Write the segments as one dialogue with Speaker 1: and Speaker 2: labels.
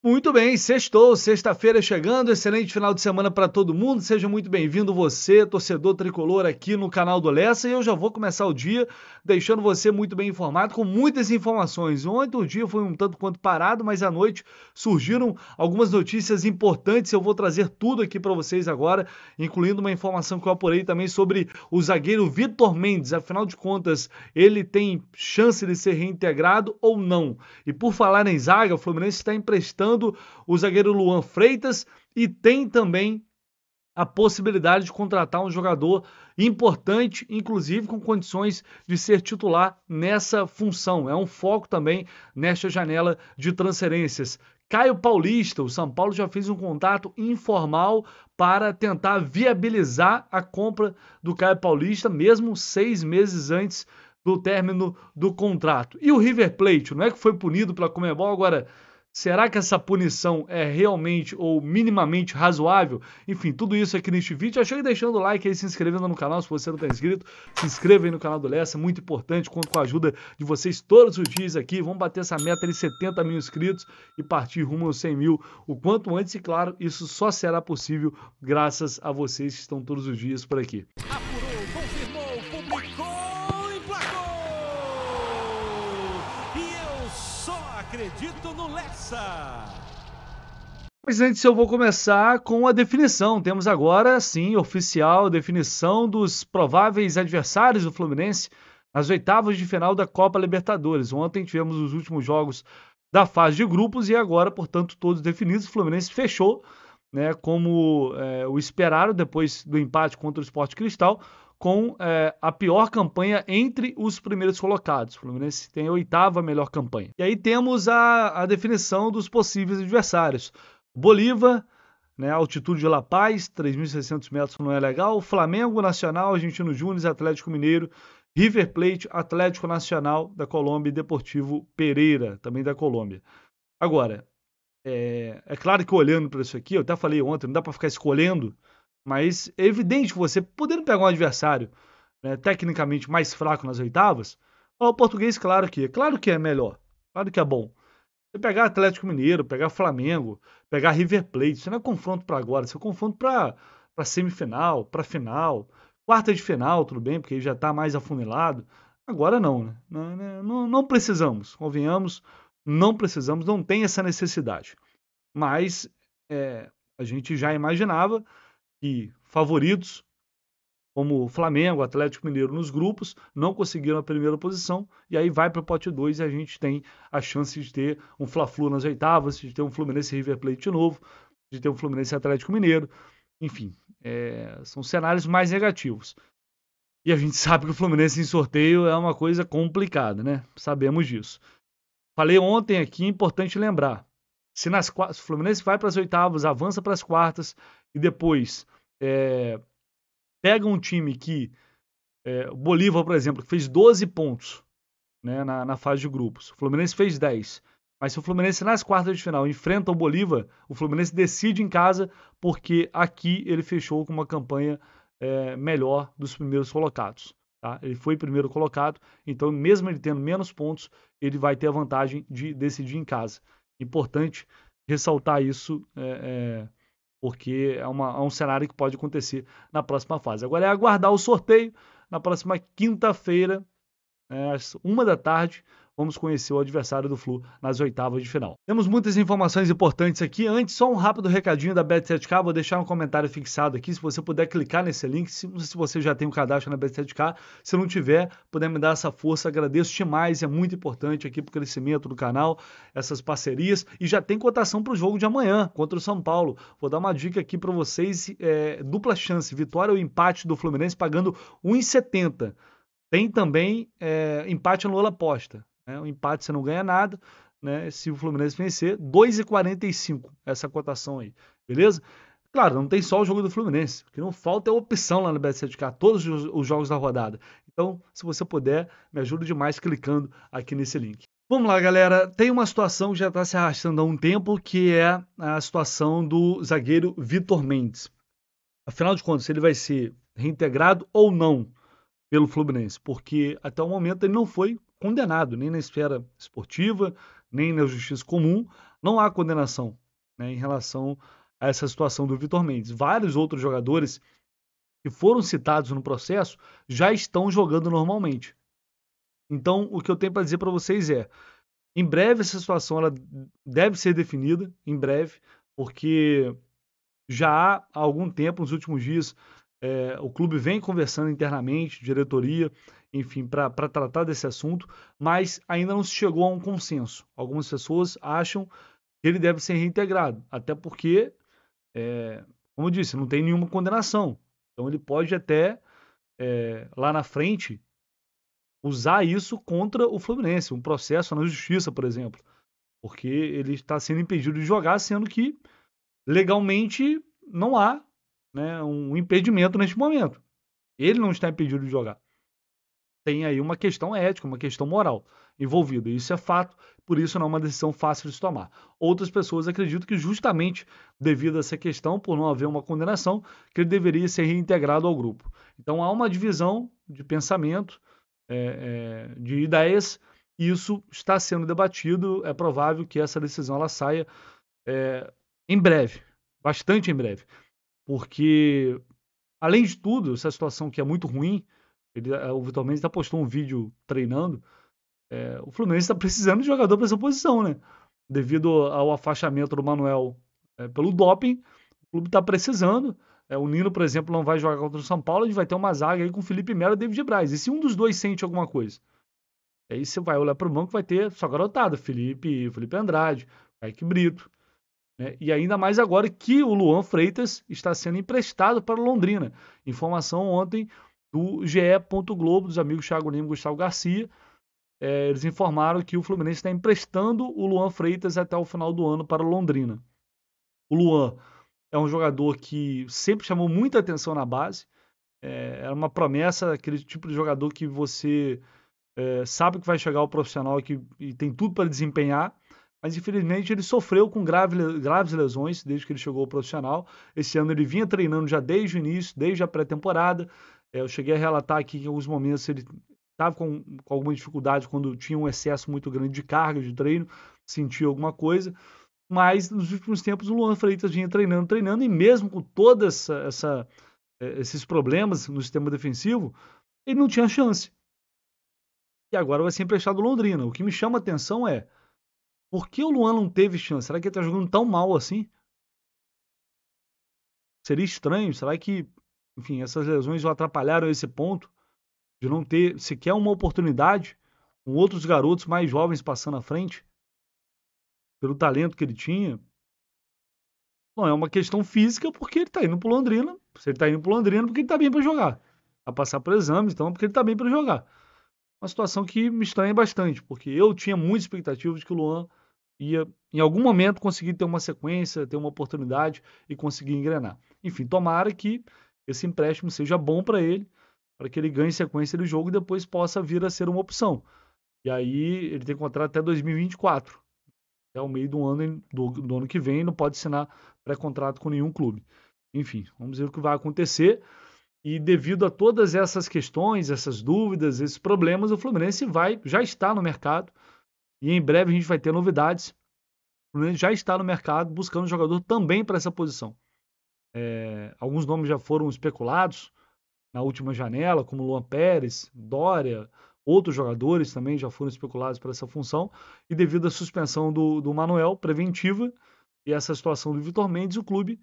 Speaker 1: Muito bem, sextou, sexta-feira chegando, excelente final de semana para todo mundo, seja muito bem-vindo você, torcedor tricolor aqui no canal do Lessa, e eu já vou começar o dia deixando você muito bem informado, com muitas informações. Ontem o dia foi um tanto quanto parado, mas à noite surgiram algumas notícias importantes, eu vou trazer tudo aqui para vocês agora, incluindo uma informação que eu apurei também sobre o zagueiro Vitor Mendes, afinal de contas, ele tem chance de ser reintegrado ou não? E por falar em zaga, o Fluminense está emprestando o zagueiro Luan Freitas e tem também a possibilidade de contratar um jogador importante, inclusive com condições de ser titular nessa função. É um foco também nesta janela de transferências. Caio Paulista, o São Paulo já fez um contato informal para tentar viabilizar a compra do Caio Paulista, mesmo 6 meses antes do término do contrato. E o River Plate, não é que foi punido pela Conmebol, agora será que essa punição é realmente ou minimamente razoável? Enfim, tudo isso aqui neste vídeo. Já chega deixando o like aí, se inscrevendo no canal se você não está inscrito. Se inscreva aí no canal do Lessa, muito importante. Conto com a ajuda de vocês todos os dias aqui. Vamos bater essa meta de 70 mil inscritos e partir rumo aos 100 mil o quanto antes. E claro, isso só será possível graças a vocês que estão todos os dias por aqui.
Speaker 2: Apurou, confirmou, publicou, emplacou! E eu só acredito no Lessa!
Speaker 1: Mas antes eu vou começar com a definição. Temos agora, sim, oficial, a definição dos prováveis adversários do Fluminense nas oitavas de final da Copa Libertadores. Ontem tivemos os últimos jogos da fase de grupos e agora, portanto, todos definidos. O Fluminense fechou, né, como o esperado depois do empate contra o Sport Cristal, com a pior campanha entre os primeiros colocados. O Fluminense tem a oitava melhor campanha. E aí temos a definição dos possíveis adversários. Bolívar, né, altitude de La Paz, 3.600 metros não é legal. Flamengo, Nacional, Argentino Júnior, Atlético Mineiro, River Plate, Atlético Nacional da Colômbia e Deportivo Pereira, também da Colômbia. Agora, é claro que olhando para isso aqui, eu até falei ontem, não dá para ficar escolhendo, mas é evidente que você, podendo pegar um adversário, né, tecnicamente mais fraco nas oitavas, o português, claro que é melhor, claro que é bom. Você pegar Atlético Mineiro, pegar Flamengo, pegar River Plate, isso não é confronto para agora, isso é confronto para semifinal, para final, quarta de final, tudo bem, porque já está mais afunilado. Agora não, né? Não precisamos, convenhamos, não precisamos, não tem essa necessidade. Mas a gente já imaginava que favoritos como Flamengo, Atlético Mineiro nos grupos, não conseguiram a primeira posição, e aí vai para o pote 2 e a gente tem a chance de ter um Fla-Flu nas oitavas, de ter um Fluminense River Plate de novo, de ter um Fluminense Atlético Mineiro, enfim, são cenários mais negativos. E a gente sabe que o Fluminense em sorteio é uma coisa complicada, né? Sabemos disso. Falei ontem aqui, importante lembrar, se o Fluminense vai para as oitavas, avança para as quartas, e depois pega um time que o Bolívar, por exemplo, que fez 12 pontos, né, na fase de grupos. O Fluminense fez 10. Mas se o Fluminense nas quartas de final enfrenta o Bolívar, o Fluminense decide em casa porque aqui ele fechou com uma campanha melhor dos primeiros colocados. Tá? Ele foi primeiro colocado, então mesmo ele tendo menos pontos, ele vai ter a vantagem de decidir em casa. Importante ressaltar isso, porque é um cenário que pode acontecer na próxima fase. Agora é aguardar o sorteio. Na próxima quinta-feira, às 13h, vamos conhecer o adversário do Flu nas oitavas de final. Temos muitas informações importantes aqui. Antes, só um rápido recadinho da Bet7k. Vou deixar um comentário fixado aqui. Se você puder clicar nesse link, se você já tem um cadastro na Bet7k. Se não tiver, puder me dar essa força, agradeço demais. É muito importante aqui para o crescimento do canal, essas parcerias. E já tem cotação para o jogo de amanhã, contra o São Paulo. Vou dar uma dica aqui para vocês. Dupla chance, vitória ou empate do Fluminense, pagando 1,70. Tem também empate no aposta. Né? O empate você não ganha nada, né? Se o Fluminense vencer, 2,45 essa cotação aí, beleza? Claro, não tem só o jogo do Fluminense, o que não falta é opção lá no Bet7k, todos os jogos da rodada. Então, se você puder, me ajuda demais clicando aqui nesse link. Vamos lá, galera. Tem uma situação que já está se arrastando há um tempo, que é a situação do zagueiro Vitor Mendes. Afinal de contas, ele vai ser reintegrado ou não pelo Fluminense, porque até o momento ele não foi condenado, nem na esfera esportiva, nem na justiça comum, não há condenação, né, em relação a essa situação do Vitor Mendes. Vários outros jogadores que foram citados no processo já estão jogando normalmente. Então, o que eu tenho para dizer para vocês é, em breve essa situação ela deve ser definida, em breve, porque já há algum tempo, nos últimos dias, o clube vem conversando internamente, diretoria, enfim, para tratar desse assunto, mas ainda não se chegou a um consenso. Algumas pessoas acham que ele deve ser reintegrado, até porque, como eu disse, não tem nenhuma condenação. Então ele pode até, lá na frente, usar isso contra o Fluminense, um processo na justiça, por exemplo, porque ele está sendo impedido de jogar, sendo que legalmente não há, né, um impedimento neste momento. Ele não está impedido de jogar. Tem aí uma questão ética, uma questão moral envolvida. Isso é fato, por isso não é uma decisão fácil de se tomar. Outras pessoas acreditam que justamente devido a essa questão, por não haver uma condenação, que ele deveria ser reintegrado ao grupo. Então há uma divisão de pensamento, de ideias, e isso está sendo debatido. É provável que essa decisão ela saia em breve, bastante em breve, porque além de tudo, essa situação que é muito ruim, o Vitor Mendes postou um vídeo treinando. O Fluminense está precisando de jogador para essa posição, né? Devido ao afastamento do Manuel pelo doping, o clube está precisando. O Nino, por exemplo, não vai jogar contra o São Paulo, a gente vai ter uma zaga aí com Felipe Melo e David Braz. E se um dos dois sente alguma coisa? Aí você vai olhar para o banco, vai ter só garotada, Felipe Andrade, Kaique Brito. Né? E ainda mais agora que o Luan Freitas está sendo emprestado para Londrina. Informação ontem do GE. Globo, dos amigos Thiago Lima e Gustavo Garcia. Eles informaram que o Fluminense está emprestando o Luan Freitas até o final do ano para Londrina. O Luan é um jogador que sempre chamou muita atenção na base. Era uma promessa, aquele tipo de jogador que você sabe que vai chegar ao profissional e tem tudo para desempenhar. Mas infelizmente ele sofreu com graves lesões desde que ele chegou ao profissional. Esse ano ele vinha treinando já desde o início, desde a pré-temporada. Eu cheguei a relatar aqui que em alguns momentos ele estava com alguma dificuldade quando tinha um excesso muito grande de carga de treino, sentia alguma coisa. Mas nos últimos tempos o Luan Freitas vinha treinando, e mesmo com todos esses problemas no sistema defensivo, ele não tinha chance. E agora vai ser emprestado Londrina. O que me chama a atenção é por que o Luan não teve chance? Será que ele tá jogando tão mal assim? Seria estranho. Será que, enfim, essas lesões o atrapalharam a esse ponto de não ter sequer uma oportunidade com outros garotos mais jovens passando à frente pelo talento que ele tinha? Não é uma questão física porque ele tá indo pro Londrina. Se ele tá indo pro Londrina porque ele tá bem para jogar. A passar por exames, então, porque ele tá bem para jogar. Uma situação que me estranha bastante, porque eu tinha muita expectativa de que o Luan ia, em algum momento, conseguir ter uma sequência, ter uma oportunidade e conseguir engrenar. Enfim, tomara que esse empréstimo seja bom para ele, para que ele ganhe sequência de jogo e depois possa vir a ser uma opção. E aí ele tem contrato até 2024. Até o meio do ano que vem, não pode assinar pré-contrato com nenhum clube. Enfim, vamos ver o que vai acontecer. E devido a todas essas questões, essas dúvidas, esses problemas, o Fluminense já está no mercado e em breve a gente vai ter novidades. O Fluminense já está no mercado buscando um jogador também para essa posição. Alguns nomes já foram especulados na última janela, como Luan Pérez, Dória, outros jogadores também já foram especulados para essa função. E devido à suspensão do Manuel preventiva e essa situação do Vitor Mendes, o clube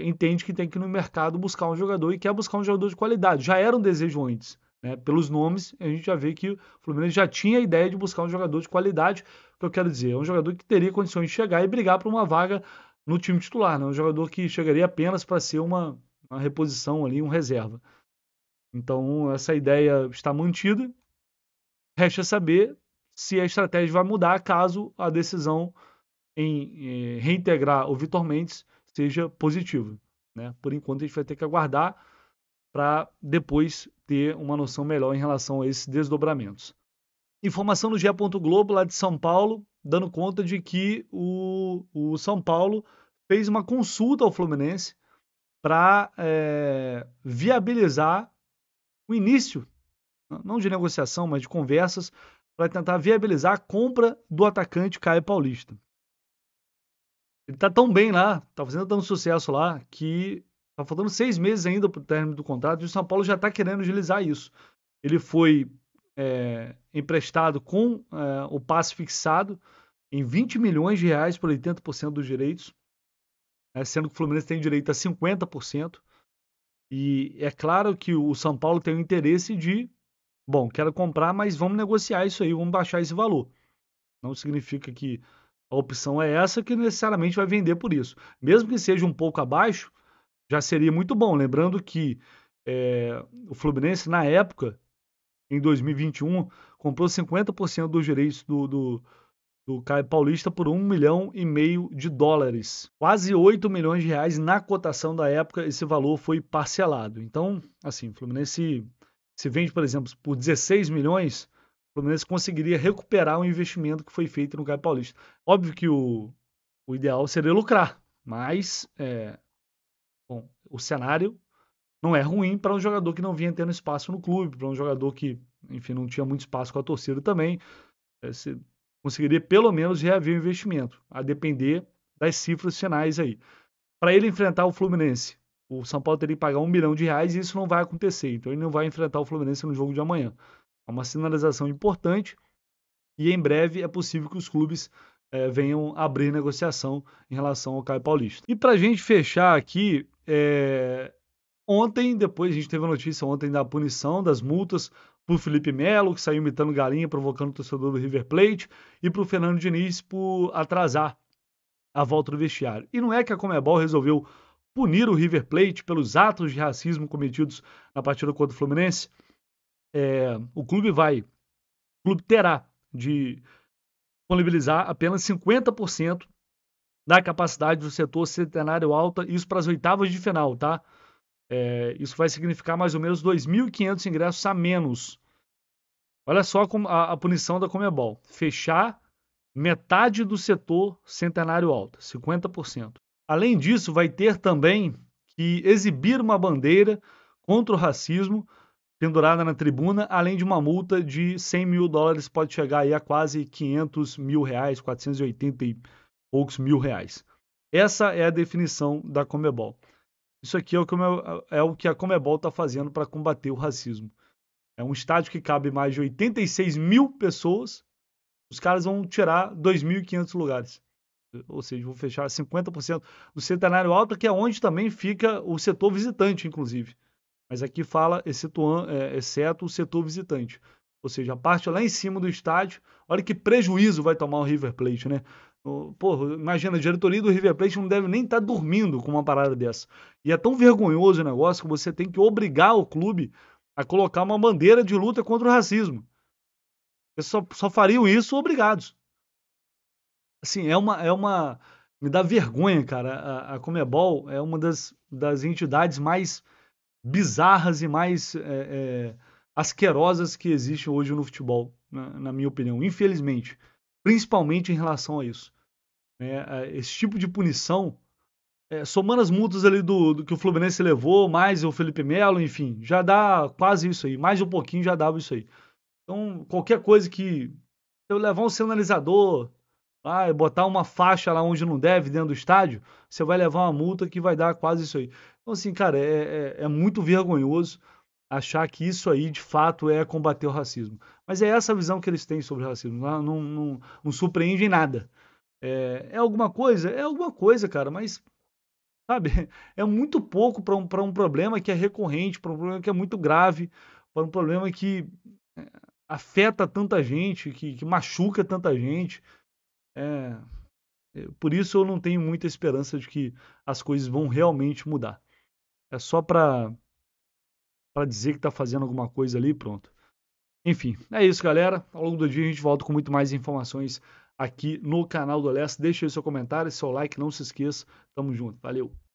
Speaker 1: entende que tem que ir no mercado buscar um jogador e quer buscar um jogador de qualidade. Já era um desejo antes, né? Pelos nomes, a gente já vê que o Fluminense já tinha a ideia de buscar um jogador de qualidade. O que eu quero dizer, é um jogador que teria condições de chegar e brigar por uma vaga no time titular, né? Um jogador que chegaria apenas para ser uma reposição ali, um reserva. Então, essa ideia está mantida. Resta saber se a estratégia vai mudar caso a decisão em reintegrar o Vitor Mendes seja positiva, né? Por enquanto a gente vai ter que aguardar para depois ter uma noção melhor em relação a esses desdobramentos. Informação no GE. Globo, lá de São Paulo, dando conta de que o São Paulo fez uma consulta ao Fluminense para viabilizar o início, não de negociação, mas de conversas, para tentar viabilizar a compra do atacante Caio Paulista. Ele tá tão bem lá, tá fazendo tanto sucesso lá, que tá faltando 6 meses ainda pro término do contrato e o São Paulo já tá querendo agilizar isso. Ele foi emprestado com o passe fixado em 20 milhões de reais por 80% dos direitos, sendo que o Fluminense tem direito a 50%. E é claro que o São Paulo tem o interesse de, bom, quero comprar, mas vamos negociar isso aí, vamos baixar esse valor. Não significa que a opção é essa que necessariamente vai vender por isso. Mesmo que seja um pouco abaixo, já seria muito bom. Lembrando que o Fluminense, na época, em 2021, comprou 50% dos direitos do Caio Paulista por $1,5 milhão. Quase 8 milhões de reais na cotação da época, esse valor foi parcelado. Então, assim, o Fluminense se vende, por exemplo, por 16 milhões, o Fluminense conseguiria recuperar o investimento que foi feito no Caio Paulista. Óbvio que o ideal seria lucrar, mas bom, o cenário não é ruim para um jogador que não vinha tendo espaço no clube, para um jogador que, enfim, não tinha muito espaço com a torcida também. Você conseguiria pelo menos reaver o investimento, a depender das cifras finais aí. Para ele enfrentar o Fluminense, o São Paulo teria que pagar R$1 milhão e isso não vai acontecer. Então ele não vai enfrentar o Fluminense no jogo de amanhã. É uma sinalização importante e em breve é possível que os clubes venham abrir negociação em relação ao Caio Paulista. E para a gente fechar aqui, ontem, depois a gente teve a notícia ontem da punição das multas para o Felipe Melo, que saiu imitando galinha, provocando o torcedor do River Plate, e para o Fernando Diniz por atrasar a volta do vestiário. E não é que a Conmebol resolveu punir o River Plate pelos atos de racismo cometidos na partida contra o Fluminense. O clube terá de disponibilizar apenas 50% da capacidade do setor Centenário Alta, isso para as oitavas de final, tá? Isso vai significar mais ou menos 2.500 ingressos a menos. Olha só a punição da Conmebol. Fechar metade do setor Centenário Alta, 50%. Além disso, vai ter também que exibir uma bandeira contra o racismo pendurada na tribuna, além de uma multa de $100 mil, pode chegar aí a quase R$500 mil, 480 e poucos mil reais. Essa é a definição da Conmebol. Isso aqui é o que a Conmebol está fazendo para combater o racismo. É um estádio que cabe mais de 86 mil pessoas, os caras vão tirar 2.500 lugares. Ou seja, vão fechar 50% do Centenário Alta, que é onde também fica o setor visitante, inclusive. Mas aqui fala, exceto o setor visitante. Ou seja, a parte lá em cima do estádio, olha que prejuízo vai tomar o River Plate, né? Pô, imagina, a diretoria do River Plate não deve nem estar dormindo com uma parada dessa. E é tão vergonhoso o negócio que você tem que obrigar o clube a colocar uma bandeira de luta contra o racismo. Eles só fariam isso obrigados. Assim, me dá vergonha, cara. A Conmebol é uma das entidades mais bizarras e mais asquerosas que existe hoje no futebol, na minha opinião, infelizmente. Principalmente em relação a isso. Esse tipo de punição, somando as multas ali do que o Fluminense levou, mais o Felipe Melo, enfim, já dá quase isso aí. Mais um pouquinho já dava isso aí. Então, qualquer coisa que eu levar um sinalizador e botar uma faixa lá onde não deve, dentro do estádio, você vai levar uma multa que vai dar quase isso aí. Então, assim, cara, é muito vergonhoso achar que isso aí, de fato, é combater o racismo. Mas é essa a visão que eles têm sobre o racismo. Não surpreende em nada. É alguma coisa? É alguma coisa, cara, mas, sabe, é muito pouco para um problema que é recorrente, para um problema que é muito grave, para um problema que afeta tanta gente, que machuca tanta gente. Por isso eu não tenho muita esperança de que as coisas vão realmente mudar. É só para dizer que está fazendo alguma coisa ali, pronto. Enfim, é isso, galera. Ao longo do dia a gente volta com muito mais informações aqui no canal do Leste. Deixa aí seu comentário, seu like, não se esqueça. Tamo junto. Valeu!